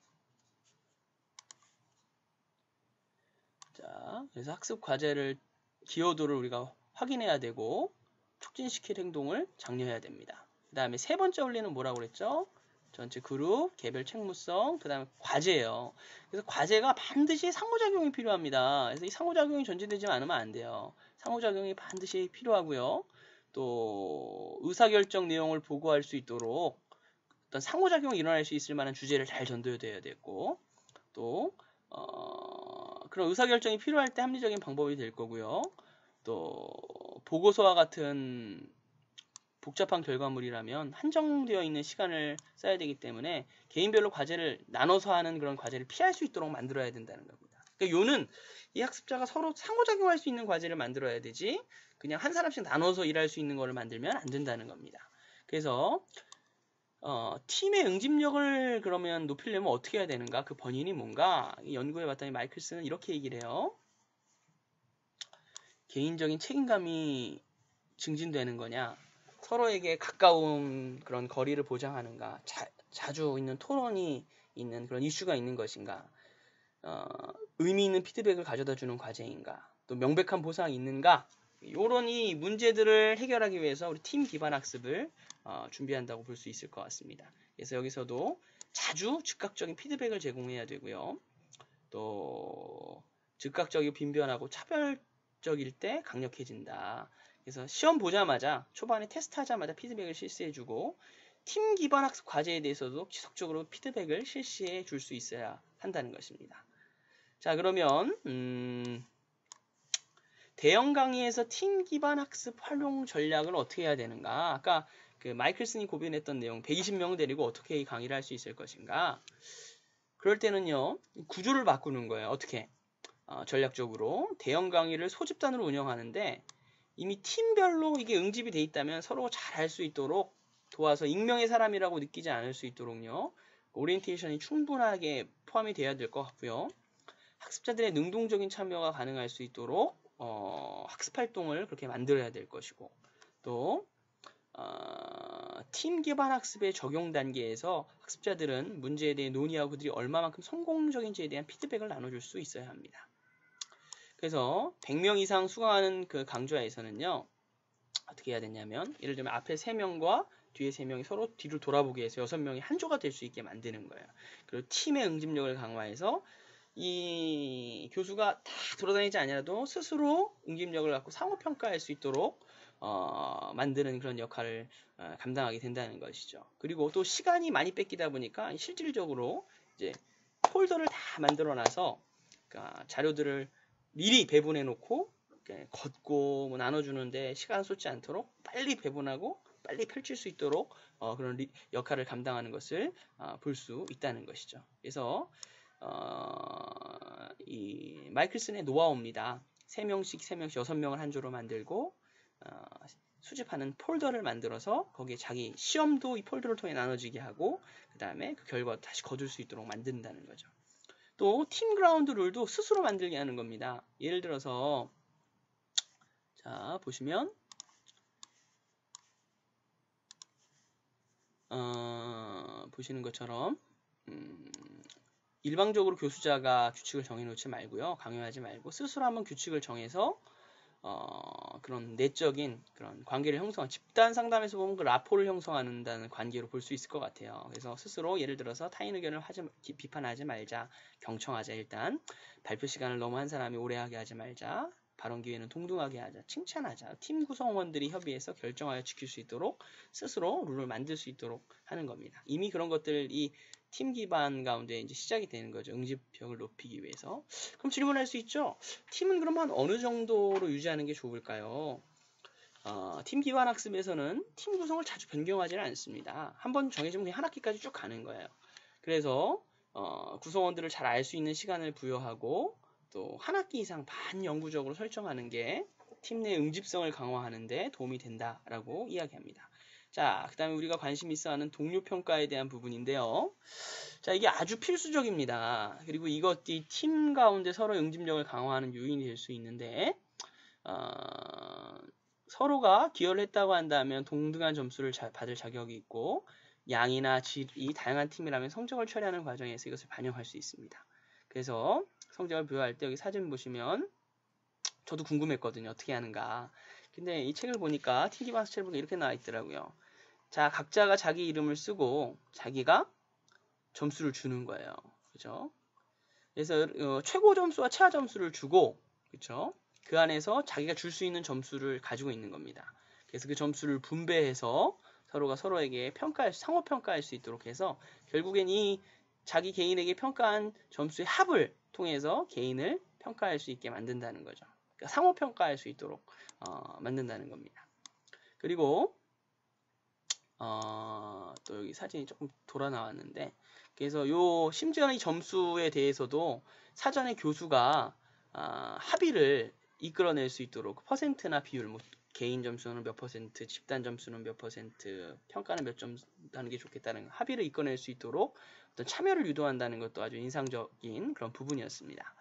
자, 그래서 학습 과제를 기여도를 우리가 확인해야 되고 촉진시킬 행동을 장려해야 됩니다. 그 다음에 세 번째 원리는 뭐라고 그랬죠? 전체 그룹, 개별 책무성, 그 다음에 과제예요. 그래서 과제가 반드시 상호작용이 필요합니다. 그래서 이 상호작용이 전제되지 않으면 안 돼요. 상호작용이 반드시 필요하고요. 또 의사결정 내용을 보고할 수 있도록 어떤 상호작용이 일어날 수 있을 만한 주제를 잘 전도되어야 되고, 또 그런 의사결정이 필요할 때 합리적인 방법이 될 거고요. 또 보고서와 같은 복잡한 결과물이라면 한정되어 있는 시간을 써야 되기 때문에 개인별로 과제를 나눠서 하는 그런 과제를 피할 수 있도록 만들어야 된다는 겁니다. 그러니까 요는 이 학습자가 서로 상호작용할 수 있는 과제를 만들어야 되지 그냥 한 사람씩 나눠서 일할 수 있는 거를 만들면 안 된다는 겁니다. 그래서 팀의 응집력을 그러면 높이려면 어떻게 해야 되는가? 그 번인이 뭔가? 연구해 봤더니 마이클스는 이렇게 얘기를 해요. 개인적인 책임감이 증진되는 거냐? 서로에게 가까운 그런 거리를 보장하는가? 자주 있는 토론이 있는 그런 이슈가 있는 것인가? 의미 있는 피드백을 가져다 주는 과제인가? 또 명백한 보상이 있는가? 이런 이 문제들을 해결하기 위해서 우리 팀 기반 학습을 준비한다고 볼 수 있을 것 같습니다. 그래서 여기서도 자주 즉각적인 피드백을 제공해야 되고요. 또 즉각적이고 빈변하고 차별적일 때 강력해진다. 그래서 시험 보자마자 초반에 테스트하자마자 피드백을 실시해주고 팀 기반 학습 과제에 대해서도 지속적으로 피드백을 실시해 줄 수 있어야 한다는 것입니다. 자, 그러면 대형 강의에서 팀 기반 학습 활용 전략을 어떻게 해야 되는가? 아까 그 마이클슨이 고민했던 내용 120명을 데리고 어떻게 이 강의를 할 수 있을 것인가? 그럴 때는요, 구조를 바꾸는 거예요. 어떻게? 전략적으로 대형 강의를 소집단으로 운영하는데 이미 팀별로 이게 응집이 돼 있다면 서로 잘 할 수 있도록 도와서 익명의 사람이라고 느끼지 않을 수 있도록요. 오리엔테이션이 충분하게 포함이 돼야 될 것 같고요. 학습자들의 능동적인 참여가 가능할 수 있도록 학습 활동을 그렇게 만들어야 될 것이고 또 팀 기반 학습의 적용 단계에서 학습자들은 문제에 대해 논의하고 그들이 얼마만큼 성공적인지에 대한 피드백을 나눠줄 수 있어야 합니다. 그래서 100명 이상 수강하는 그 강좌에서는요. 어떻게 해야 되냐면 예를 들면 앞에 3명과 뒤에 3명이 서로 뒤를 돌아보게 해서 6명이 한 조가 될 수 있게 만드는 거예요. 그리고 팀의 응집력을 강화해서 이 교수가 다 돌아다니지 않아도 스스로 응집력을 갖고 상호평가할 수 있도록 만드는 그런 역할을 감당하게 된다는 것이죠. 그리고 또 시간이 많이 뺏기다 보니까 실질적으로 이제 폴더를 다 만들어놔서 그러니까 자료들을 미리 배분해 놓고 걷고 뭐 나눠주는데 시간 쏟지 않도록 빨리 배분하고 빨리 펼칠 수 있도록 그런 역할을 감당하는 것을 볼 수 있다는 것이죠. 그래서 이 마이클슨의 노하우입니다. 3명씩 6명을 한 조로 만들고 수집하는 폴더를 만들어서 거기에 자기 시험도 이 폴더를 통해 나눠지게 하고 그 다음에 그 결과 다시 거둘 수 있도록 만든다는 거죠. 또 팀 그라운드 룰도 스스로 만들게 하는 겁니다. 예를 들어서 자 보시면 보시는 것처럼 일방적으로 교수자가 규칙을 정해놓지 말고요. 강요하지 말고 스스로 한번 규칙을 정해서 그런 내적인 그런 관계를 형성한 집단 상담에서 보면 그 라포를 형성한다는 관계로 볼 수 있을 것 같아요. 그래서 스스로 예를 들어서 타인 의견을 비판하지 말자, 경청하자 일단 발표 시간을 너무 한 사람이 오래 하게 하지 말자, 발언 기회는 동등하게 하자, 칭찬하자, 팀 구성원들이 협의해서 결정하여 지킬 수 있도록 스스로 룰을 만들 수 있도록 하는 겁니다. 이미 그런 것들이 팀 기반 가운데 이제 시작이 되는 거죠. 응집력을 높이기 위해서. 그럼 질문할 수 있죠. 팀은 그럼 한 어느 정도로 유지하는 게 좋을까요? 팀 기반 학습에서는 팀 구성을 자주 변경하지는 않습니다. 한번 정해지면 그냥 한 학기까지 쭉 가는 거예요. 그래서 구성원들을 잘 알 수 있는 시간을 부여하고 또 한 학기 이상 반영구적으로 설정하는 게 팀 내 응집성을 강화하는 데 도움이 된다라고 이야기합니다. 자, 그 다음에 우리가 관심 있어 하는 동료 평가에 대한 부분인데요. 자, 이게 아주 필수적입니다. 그리고 이것이 팀 가운데 서로 응집력을 강화하는 요인이 될 수 있는데, 서로가 기여를 했다고 한다면 동등한 점수를 받을 자격이 있고, 양이나 질이 다양한 팀이라면 성적을 처리하는 과정에서 이것을 반영할 수 있습니다. 그래서 성적을 부여할 때 여기 사진 보시면, 저도 궁금했거든요. 어떻게 하는가. 근데 이 책을 보니까 팀 기반 학습 책을 보니까 이렇게 나와 있더라고요. 자, 각자가 자기 이름을 쓰고 자기가 점수를 주는 거예요. 그죠? 그래서 최고 점수와 최하 점수를 주고, 그죠? 그 안에서 자기가 줄 수 있는 점수를 가지고 있는 겁니다. 그래서 그 점수를 분배해서 서로가 서로에게 상호 평가할 수 있도록 해서 결국엔 이 자기 개인에게 평가한 점수의 합을 통해서 개인을 평가할 수 있게 만든다는 거죠. 그러니까 상호 평가할 수 있도록 만든다는 겁니다. 그리고 또 여기 사진이 조금 돌아 나왔는데, 그래서 심지어는 이 점수에 대해서도 사전에 교수가 합의를 이끌어낼 수 있도록 퍼센트나 비율, 뭐 개인 점수는 몇 퍼센트, 집단 점수는 몇 퍼센트, 평가는 몇 점 하는 게 좋겠다는 합의를 이끌어낼 수 있도록 어떤 참여를 유도한다는 것도 아주 인상적인 그런 부분이었습니다.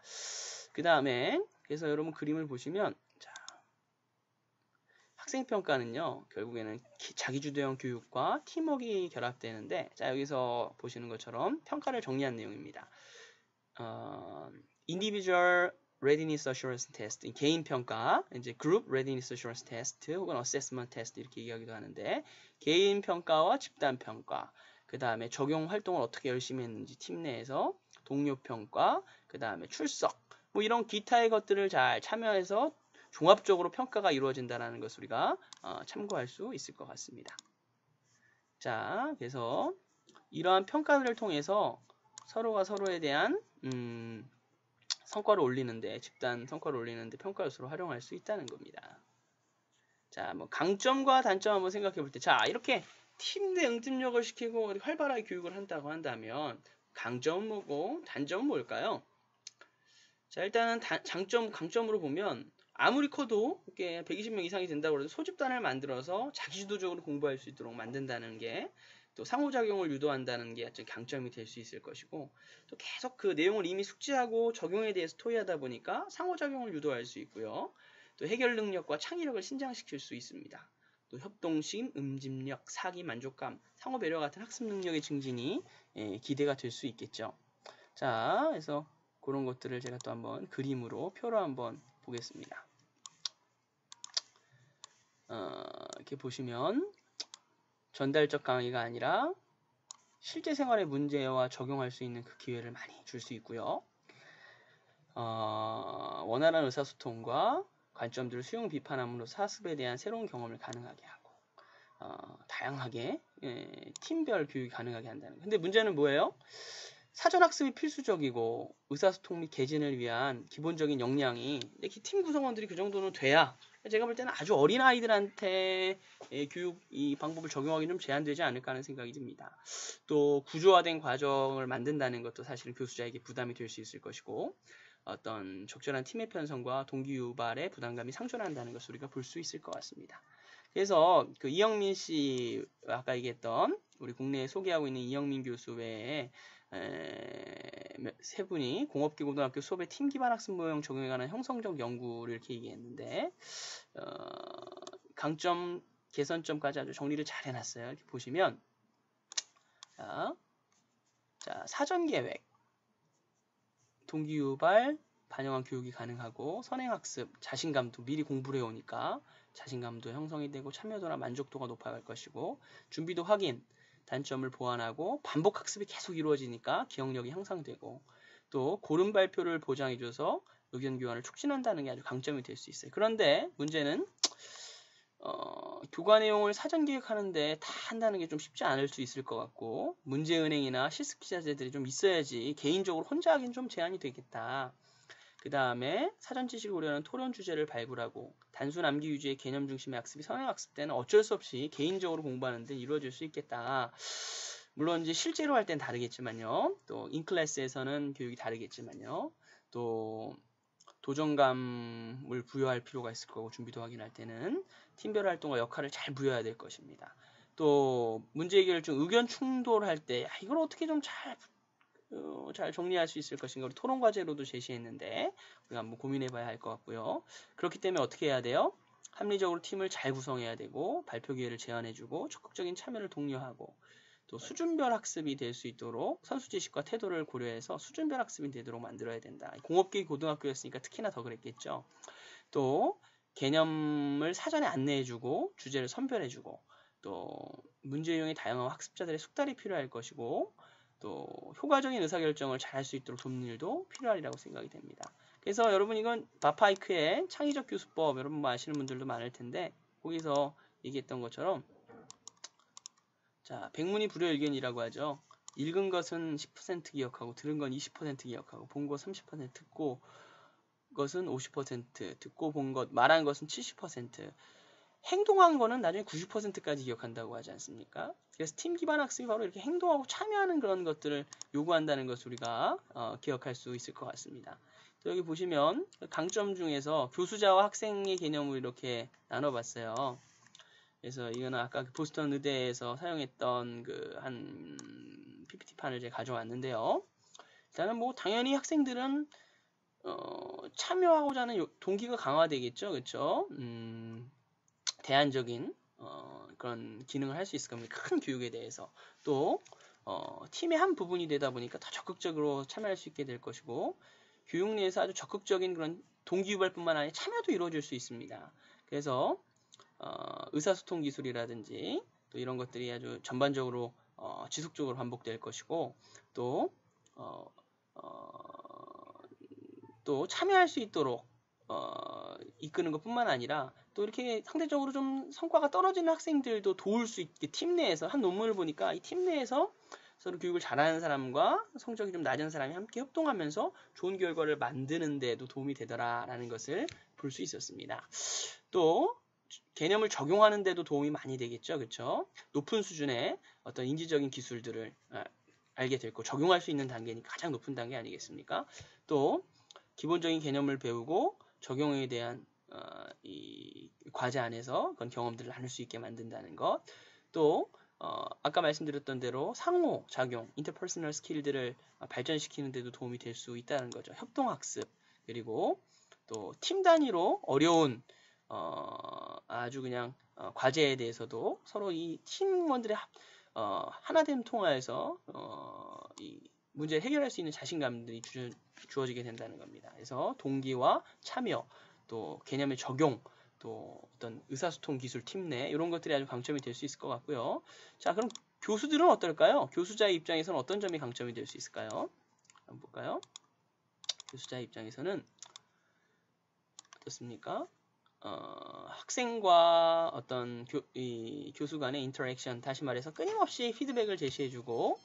그 다음에 그래서 여러분 그림을 보시면 학생평가는요, 결국에는 자기주도형 교육과 팀워크가 결합되는데, 자, 여기서 보시는 것처럼 평가를 정리한 내용입니다. Individual Readiness Assurance Test, 개인 평가, 이제 Group Readiness Assurance Test, 혹은 Assessment Test 이렇게 얘기하기도 하는데, 개인 평가와 집단 평가, 그 다음에 적용 활동을 어떻게 열심히 했는지 팀 내에서, 동료 평가, 그 다음에 출석, 뭐 이런 기타의 것들을 잘 참여해서 종합적으로 평가가 이루어진다는 것을 우리가 참고할 수 있을 것 같습니다. 자, 그래서 이러한 평가들을 통해서 서로가 서로에 대한 성과를 올리는데, 집단 성과를 올리는데 평가 요소로 활용할 수 있다는 겁니다. 자, 뭐 강점과 단점 한번 생각해 볼 때, 자, 이렇게 팀 내 응집력을 시키고 활발하게 교육을 한다고 한다면 강점은 뭐고 단점은 뭘까요? 자, 일단은 강점으로 보면 아무리 커도 이렇게 120명 이상이 된다고 해도 소집단을 만들어서 자기주도적으로 공부할 수 있도록 만든다는 게, 또 상호작용을 유도한다는 게 강점이 될 수 있을 것이고, 또 계속 그 내용을 이미 숙지하고 적용에 대해서 토의하다 보니까 상호작용을 유도할 수 있고요. 또 해결 능력과 창의력을 신장시킬 수 있습니다. 또 협동심, 응집력, 사기 만족감, 상호 배려 같은 학습 능력의 증진이 기대가 될 수 있겠죠. 자, 그래서 그런 것들을 제가 또 한번 그림으로 표로 한번 보겠습니다. 이렇게 보시면 전달적 강의가 아니라 실제 생활의 문제와 적용할 수 있는 그 기회를 많이 줄 수 있고요. 원활한 의사소통과 관점들을 수용 비판함으로써 학습에 대한 새로운 경험을 가능하게 하고 다양하게 팀별 교육이 가능하게 한다는 거예요. 근데 문제는 뭐예요? 사전학습이 필수적이고 의사소통 및 개진을 위한 기본적인 역량이 이렇게 팀 구성원들이 그 정도는 돼야 제가 볼 때는 아주 어린 아이들한테 교육 이 방법을 적용하기는 좀 제한되지 않을까 하는 생각이 듭니다. 또 구조화된 과정을 만든다는 것도 사실은 교수자에게 부담이 될 수 있을 것이고 어떤 적절한 팀의 편성과 동기 유발에 부담감이 상존한다는 것을 우리가 볼 수 있을 것 같습니다. 그래서 그 이영민 씨 아까 얘기했던 우리 국내에 소개하고 있는 이영민 교수 외에 세 분이 공업기 고등학교 수업의 팀 기반 학습 모형 적용에 관한 형성적 연구를 이렇게 얘기했는데 강점, 개선점까지 아주 정리를 잘 해놨어요. 이렇게 보시면 자 사전 계획, 동기 유발, 반영한 교육이 가능하고 선행학습, 자신감도 미리 공부를 해오니까 자신감도 형성이 되고 참여도나 만족도가 높아갈 것이고 준비도 확인, 단점을 보완하고 반복 학습이 계속 이루어지니까 기억력이 향상되고 또 고른 발표를 보장해줘서 의견 교환을 촉진한다는 게 아주 강점이 될 수 있어요. 그런데 문제는 교과 내용을 사전 기획하는데 다 한다는 게 좀 쉽지 않을 수 있을 것 같고 문제은행이나 실습 기자재들이 좀 있어야지 개인적으로 혼자 하긴 좀 제한이 되겠다. 그 다음에 사전 지식을 고려하는 토론 주제를 발굴하고 단순 암기 위주의 개념 중심의 학습이 선행학습 때는 어쩔 수 없이 개인적으로 공부하는 데 이루어질 수 있겠다. 물론 이제 실제로 할 땐 다르겠지만요. 또 인클래스에서는 교육이 다르겠지만요. 또 도전감을 부여할 필요가 있을 거고 준비도 확인할 때는 팀별 활동과 역할을 잘 부여해야 될 것입니다. 또 문제 해결을 좀 의견 충돌할 때 이걸 어떻게 좀 잘 정리할 수 있을 것인가 우리 토론 과제로도 제시했는데 우리가 한번 고민해봐야 할 것 같고요. 그렇기 때문에 어떻게 해야 돼요? 합리적으로 팀을 잘 구성해야 되고 발표 기회를 제안해주고 적극적인 참여를 독려하고 또 수준별 학습이 될 수 있도록 선수 지식과 태도를 고려해서 수준별 학습이 되도록 만들어야 된다. 공업기 고등학교였으니까 특히나 더 그랬겠죠. 또 개념을 사전에 안내해주고 주제를 선별해주고 또 문제 유형이 다양한 학습자들의 숙달이 필요할 것이고 또 효과적인 의사결정을 잘 할 수 있도록 돕는 일도 필요하리라고 생각이 됩니다. 그래서 여러분 이건 바파이크의 창의적 교수법 여러분 아시는 분들도 많을 텐데 거기서 얘기했던 것처럼 자 백문이 불여일견이라고 하죠. 읽은 것은 10% 기억하고 들은 건 20% 기억하고 본 거 30% 듣고 것은 50% 듣고 본 것 말한 것은 70% 행동한 거는 나중에 90%까지 기억한다고 하지 않습니까? 그래서 팀 기반 학습이 바로 이렇게 행동하고 참여하는 그런 것들을 요구한다는 것을 우리가 기억할 수 있을 것 같습니다. 또 여기 보시면 강점 중에서 교수자와 학생의 개념을 이렇게 나눠봤어요. 그래서 이거는 아까 보스턴 의대에서 사용했던 그 한 PPT판을 제가 가져왔는데요. 일단은 뭐 당연히 학생들은 참여하고자 하는 동기가 강화되겠죠, 그렇죠? 대안적인 그런 기능을 할 수 있을 겁니다. 큰 교육에 대해서 또 팀의 한 부분이 되다 보니까 더 적극적으로 참여할 수 있게 될 것이고 교육 내에서 아주 적극적인 그런 동기유발뿐만 아니라 참여도 이루어질 수 있습니다. 그래서 의사소통 기술이라든지 또 이런 것들이 아주 전반적으로 지속적으로 반복될 것이고 또 참여할 수 있도록 이끄는 것뿐만 아니라 또 이렇게 상대적으로 좀 성과가 떨어지는 학생들도 도울 수 있게 팀 내에서 한 논문을 보니까 이 팀 내에서 서로 교육을 잘하는 사람과 성적이 좀 낮은 사람이 함께 협동하면서 좋은 결과를 만드는 데도 도움이 되더라라는 것을 볼 수 있었습니다. 또 개념을 적용하는 데도 도움이 많이 되겠죠. 그렇죠? 높은 수준의 어떤 인지적인 기술들을 알게 됐고 적용할 수 있는 단계니까 가장 높은 단계 아니겠습니까? 또 기본적인 개념을 배우고 적용에 대한 이 과제 안에서 그런 경험들을 나눌 수 있게 만든다는 것. 또 아까 말씀드렸던 대로 상호작용, 인터퍼스널 스킬들을 발전시키는 데도 도움이 될 수 있다는 거죠. 협동학습, 그리고 또 팀 단위로 어려운 아주 그냥 과제에 대해서도 서로 이 팀원들의 하나됨 통하여서 이 문제를 해결할 수 있는 자신감들이 주어지게 된다는 겁니다. 그래서 동기와 참여, 또 개념의 적용, 또 어떤 의사소통 기술 팀 내 이런 것들이 아주 강점이 될 수 있을 것 같고요. 자, 그럼 교수들은 어떨까요? 교수자의 입장에서는 어떤 점이 강점이 될 수 있을까요? 한번 볼까요? 교수자의 입장에서는 어떻습니까? 학생과 어떤 교수 간의 인터랙션, 다시 말해서 끊임없이 피드백을 제시해주고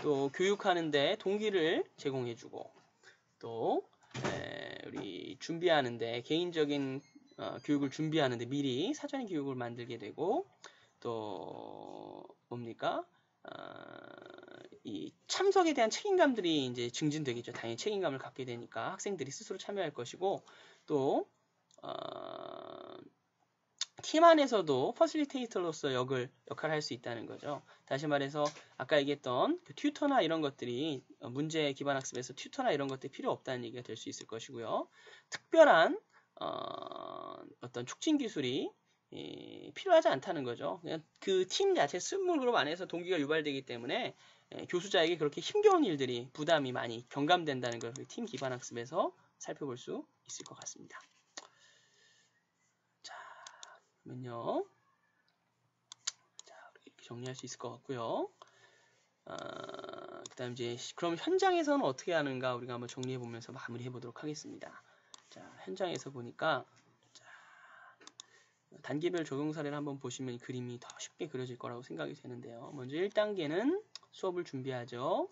또 교육하는데 동기를 제공해주고 또 우리 준비하는데 개인적인 교육을 준비하는데 미리 사전 교육을 만들게 되고 또 뭡니까? 이 참석에 대한 책임감들이 이제 증진되겠죠. 당연히 책임감을 갖게 되니까 학생들이 스스로 참여할 것이고 또 팀 안에서도 퍼실리테이터로서 역할을 할 수 있다는 거죠. 다시 말해서 아까 얘기했던 그 튜터나 이런 것들이 문제 기반 학습에서 튜터나 이런 것들이 필요 없다는 얘기가 될 수 있을 것이고요. 특별한 어떤 촉진 기술이 필요하지 않다는 거죠. 그냥 그 팀 자체 스몰 그룹 안에서 동기가 유발되기 때문에 교수자에게 그렇게 힘겨운 일들이 부담이 많이 경감된다는 걸 팀 기반 학습에서 살펴볼 수 있을 것 같습니다. 자, 그러면요. 자, 이렇게 정리할 수 있을 것 같고요. 그 다음 이제 그럼 현장에서는 어떻게 하는가 우리가 한번 정리해 보면서 마무리해 보도록 하겠습니다. 자, 현장에서 보니까 자, 단계별 적용 사례를 한번 보시면 그림이 더 쉽게 그려질 거라고 생각이 되는데요. 먼저 1단계는 수업을 준비하죠.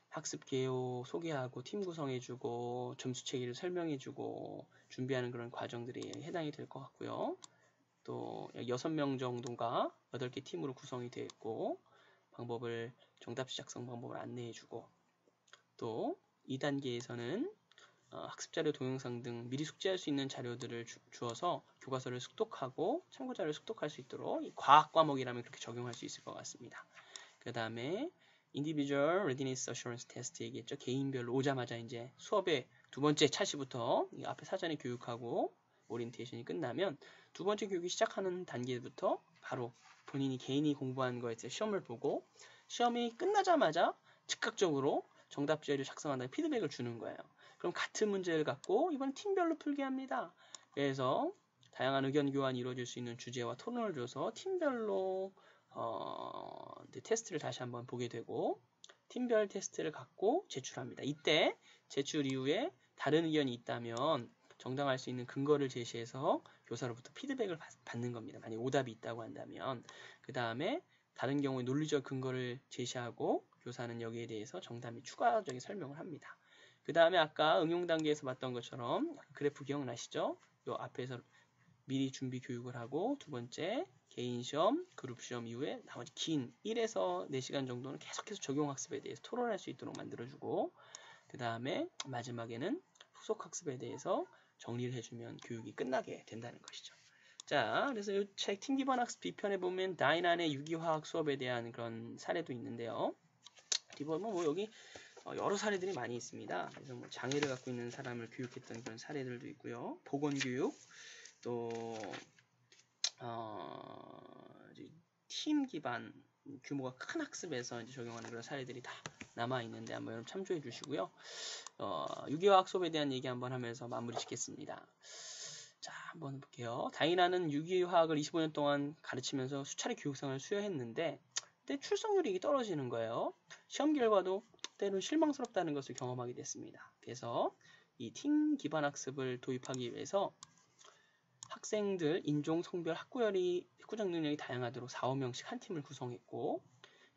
학습 개요 소개하고 팀 구성해주고 점수 체계를 설명해주고 준비하는 그런 과정들이 해당이 될 것 같고요. 또 6명 정도가 8개 팀으로 구성이 되어 있고 정답 시작성 방법을 안내해주고 또 2단계에서는 학습자료, 동영상 등 미리 숙지할 수 있는 자료들을 주어서 교과서를 숙독하고 참고자료를 숙독할 수 있도록 이 과학 과목이라면 그렇게 적용할 수 있을 것 같습니다. 그 다음에 Individual Readiness Assurance Test 얘기했죠. 개인별로 오자마자 이제 수업의 두 번째 차시부터 앞에 사전에 교육하고 오리엔테이션이 끝나면 두 번째 교육이 시작하는 단계부터 바로 본인이 개인이 공부한 거에 대해서 시험을 보고 시험이 끝나자마자 즉각적으로 정답 자료를 작성한다는 피드백을 주는 거예요. 그럼 같은 문제를 갖고 이번 팀별로 풀게 합니다. 그래서 다양한 의견 교환이 이루어질 수 있는 주제와 토론을 줘서 팀별로 테스트를 다시 한번 보게 되고 팀별 테스트를 갖고 제출합니다. 이때 제출 이후에 다른 의견이 있다면 정당할 수 있는 근거를 제시해서 교사로부터 피드백을 받는 겁니다. 만약 오답이 있다고 한다면 그 다음에 다른 경우에 논리적 근거를 제시하고 교사는 여기에 대해서 정답 및 추가적인 설명을 합니다. 그 다음에 아까 응용 단계에서 봤던 것처럼 그래프 기억나시죠? 요 앞에서 미리 준비 교육을 하고 두 번째 개인 시험, 그룹 시험 이후에 나머지 긴 1에서 4시간 정도는 계속해서 적용 학습에 대해서 토론할 수 있도록 만들어주고 그 다음에 마지막에는 후속 학습에 대해서 정리를 해주면 교육이 끝나게 된다는 것이죠. 자, 그래서 이 책 팀 기반 학습 B편에 보면 다이난의 유기화학 수업에 대한 그런 사례도 있는데요. 어디 보면 뭐 여기 여러 사례들이 많이 있습니다. 그래서 뭐 장애를 갖고 있는 사람을 교육했던 그런 사례들도 있고요. 보건교육, 또 팀 기반 규모가 큰 학습에서 이제 적용하는 그런 사례들이 다 남아 있는데 한번 여러분 참조해 주시고요. 유기화학 수업에 대한 얘기 한번 하면서 마무리 짓겠습니다. 자, 한번 볼게요. 다이나는 유기화학을 25년 동안 가르치면서 수차례 교육상을 수여했는데 근데 출석률이 떨어지는 거예요. 시험 결과도 때론 실망스럽다는 것을 경험하게 됐습니다. 그래서 이 팀 기반 학습을 도입하기 위해서 학생들 인종, 성별, 학구적 능력이 다양하도록 4-5명씩 한 팀을 구성했고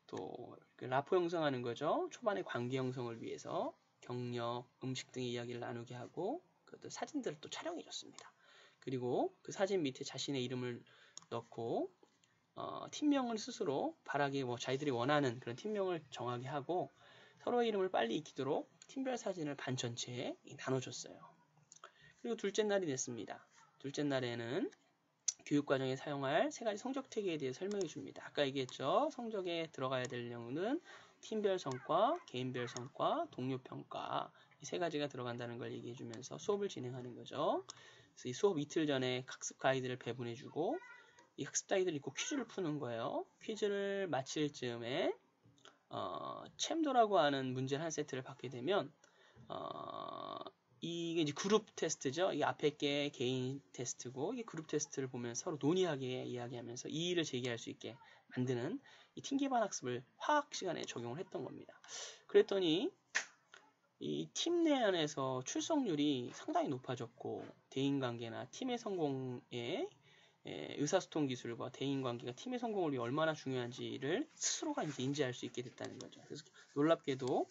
또 라포 형성하는 거죠. 초반에 관계 형성을 위해서 경력, 음식 등의 이야기를 나누게 하고 또 사진들을 또 촬영해 줬습니다. 그리고 그 사진 밑에 자신의 이름을 넣고 팀명을 스스로 바라게 자기들이 원하는 그런 팀명을 정하게 하고 서로의 이름을 빨리 익히도록 팀별 사진을 반 전체에 나눠줬어요. 그리고 둘째 날이 됐습니다. 둘째 날에는 교육과정에 사용할 3가지 성적 태기에 대해 설명해 줍니다. 아까 얘기했죠. 성적에 들어가야 될 내용은 팀별 성과, 개인별 성과, 동료 평가 이 3가지가 들어간다는 걸 얘기해 주면서 수업을 진행하는 거죠. 그래서 이 수업 이틀 전에 학습 가이드를 배분해 주고 이 학습 가이드를 읽고 퀴즈를 푸는 거예요. 퀴즈를 마칠 즈음에 챔도라고 하는 문제를 한 세트를 받게 되면 이게 이제 그룹 테스트죠. 이 앞에 게 개인 테스트고, 이게 그룹 테스트를 보면서 서로 논의하게 이야기하면서 이의를 제기할 수 있게 만드는 이 팀 기반 학습을 화학 시간에 적용을 했던 겁니다. 그랬더니 이 팀 내 안에서 출석률이 상당히 높아졌고, 대인관계나 팀의 성공에 의사소통 기술과 대인관계가 팀의 성공을 위해 얼마나 중요한지를 스스로가 이제 인지할 수 있게 됐다는 거죠. 그래서 놀랍게도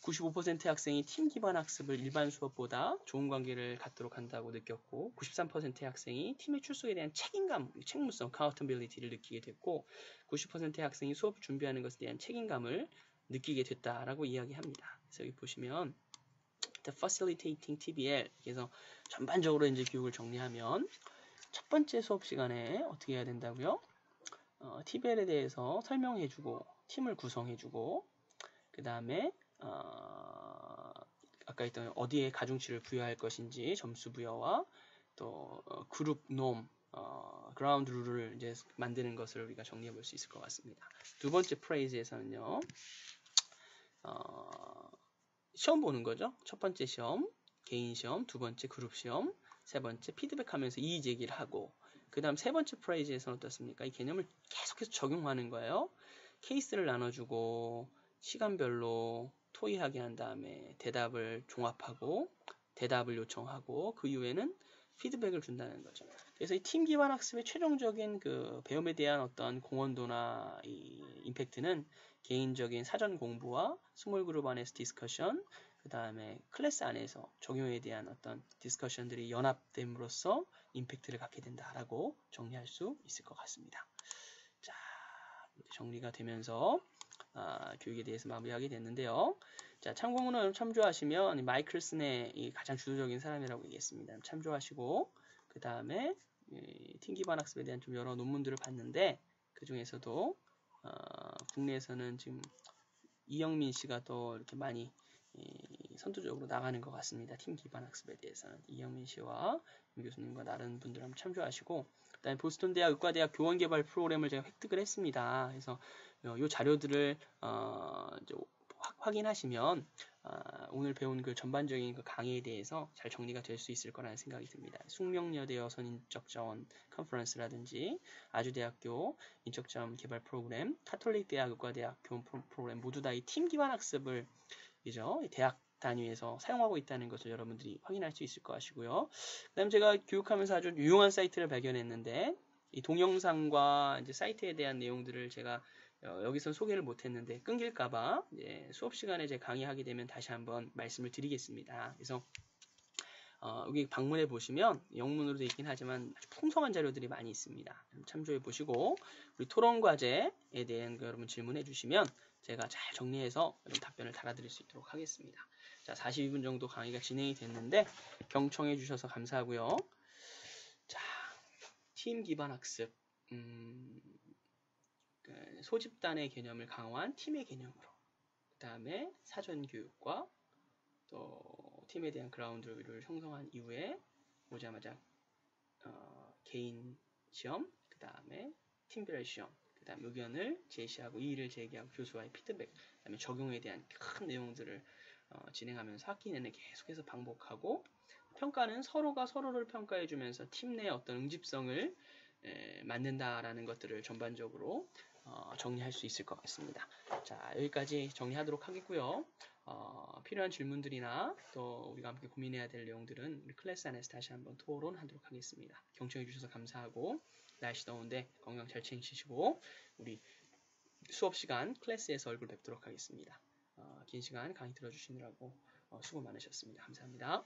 95%의 학생이 팀 기반 학습을 일반 수업보다 좋은 관계를 갖도록 한다고 느꼈고, 93%의 학생이 팀의 출석에 대한 책임감, 책무성, accountability를 느끼게 됐고, 90%의 학생이 수업 준비하는 것에 대한 책임감을 느끼게 됐다라고 이야기합니다. 그래서 여기 보시면 The Facilitating TBL, 그래서 전반적으로 이제 교육을 정리하면 첫 번째 수업 시간에 어떻게 해야 된다고요? TBL에 대해서 설명해주고 팀을 구성해주고, 그 다음에 아까 했던 어디에 가중치를 부여할 것인지 점수 부여와 또 그룹 놈, 그라운드 룰을 이제 만드는 것을 우리가 정리해 볼 수 있을 것 같습니다. 두 번째 프레이즈에서는요, 시험 보는 거죠. 첫 번째 시험, 개인 시험, 두 번째 그룹 시험, 세 번째 피드백하면서 이의 제기를 하고, 그 다음 세 번째 프레이즈에서는 어떻습니까? 이 개념을 계속해서 적용하는 거예요. 케이스를 나눠주고 시간별로 토의하게 한 다음에 대답을 종합하고 대답을 요청하고 그 이후에는 피드백을 준다는 거죠. 그래서 이 팀 기반 학습의 최종적인 그 배움에 대한 어떤 공헌도나 이 임팩트는 개인적인 사전 공부와 스몰 그룹 안에서 디스커션, 그 다음에 클래스 안에서 적용에 대한 어떤 디스커션들이 연합됨으로써 임팩트를 갖게 된다라고 정리할 수 있을 것 같습니다. 자, 정리가 되면서 교육에 대해서 마무리하게 됐는데요. 자, 참고문을 여러분 참조하시면 마이클슨의 이 가장 주도적인 사람이라고 얘기했습니다. 참조하시고 그 다음에 팀 기반 학습에 대한 좀 여러 논문들을 봤는데 그 중에서도 국내에서는 지금 이영민 씨가 또 이렇게 많이 선두적으로 나가는 것 같습니다. 팀 기반 학습에 대해서는 이영민 씨와 임 교수님과 다른 분들 한번 참조하시고, 그다음에 보스턴 대학 의과대학 교원 개발 프로그램을 제가 획득을 했습니다. 그래서 이 자료들을 확인하시면 오늘 배운 그 전반적인 그 강의에 대해서 잘 정리가 될 수 있을 거라는 생각이 듭니다. 숙명여대 여성 인적자원 컨퍼런스라든지 아주대학교 인적자원 개발 프로그램, 카톨릭대학 의과대학 교원 프로그램 모두 다 이 팀 기반 학습을 대학 단위에서 사용하고 있다는 것을 여러분들이 확인할 수 있을 것 같고요. 그 다음 제가 교육하면서 아주 유용한 사이트를 발견했는데, 이 동영상과 이제 사이트에 대한 내용들을 제가 여기서 소개를 못했는데 끊길까봐 수업 시간에 제 강의하게 되면 다시 한번 말씀을 드리겠습니다. 그래서 여기 방문해 보시면 영문으로 되어 있긴 하지만 아주 풍성한 자료들이 많이 있습니다. 참조해 보시고 우리 토론 과제에 대한 여러분 질문해 주시면 제가 잘 정리해서 답변을 달아드릴 수 있도록 하겠습니다. 자, 42분 정도 강의가 진행이 됐는데 경청해 주셔서 감사하고요. 자, 팀 기반 학습, 소집단의 개념을 강화한 팀의 개념으로, 그 다음에 사전 교육과 또 팀에 대한 그라운드를 형성한 이후에 오자마자 개인 시험, 그 다음에 팀별 시험, 그 다음 의견을 제시하고 이의를 제기하고 교수와의 피드백, 그 다음에 적용에 대한 큰 내용들을 진행하면서 학기 내내 계속해서 반복하고, 평가는 서로가 서로를 평가해주면서 팀 내 어떤 응집성을 만든다라는 것들을 전반적으로 정리할 수 있을 것 같습니다. 자, 여기까지 정리하도록 하겠고요. 필요한 질문들이나 또 우리가 함께 고민해야 될 내용들은 우리 클래스 안에서 다시 한번 토론하도록 하겠습니다. 경청해 주셔서 감사하고, 날씨 더운데 건강 잘 챙기시고 우리 수업 시간 클래스에서 얼굴 뵙도록 하겠습니다. 긴 시간 강의 들어주시느라고 수고 많으셨습니다. 감사합니다.